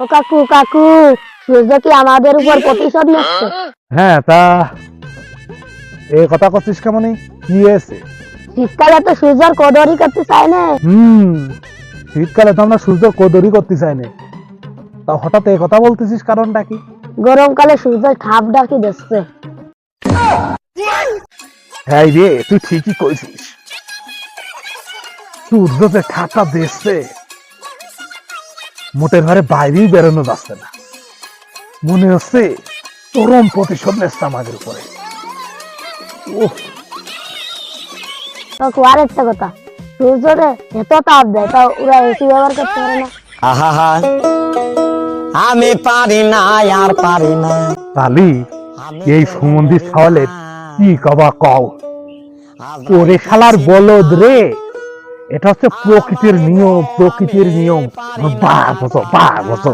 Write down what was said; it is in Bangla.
ও কাকু কাকু, সূর্য কি আমাদের উপর প্রতিশোধ নিচ্ছে? হ্যাঁ, তা এই কথা করছিস কেমন? কি হয়েছে? শীতকালে তো সূর্যের কদরই করতে চায় না। শীতকালে তো আমরা সূর্য কদরই করতে চাই না, তা হঠাৎ এই কথা বলতেছিস, কারণটা কি? গরমকালে সূর্যের খাপ ডাকি দিচ্ছে। হ্যাঁ রে, তুই ঠিকই কইছিস। সূর্য যে খাতা দিচ্ছে, মোটের ঘরে বাইরেই বেরোনো যাচ্ছে না। মনে হচ্ছে চরম প্রতিশোধ নিচ্ছে আমাদের উপরে। উফ, তো আর একটা কথা, সূর্যরে এত তাপ দেয়, তা ওরা এসি ব্যবহার করতে পারে না? আহা, আমি পারি না, আর পারি না। তালি এই সুমন্দির ছাওয়ালের কি কবা কও? ওরে শালার বলদ রে, এটা হচ্ছে প্রকৃতির নিয়ম, প্রকৃতির নিয়ম। বাঘ হতো, বাঘ হতো।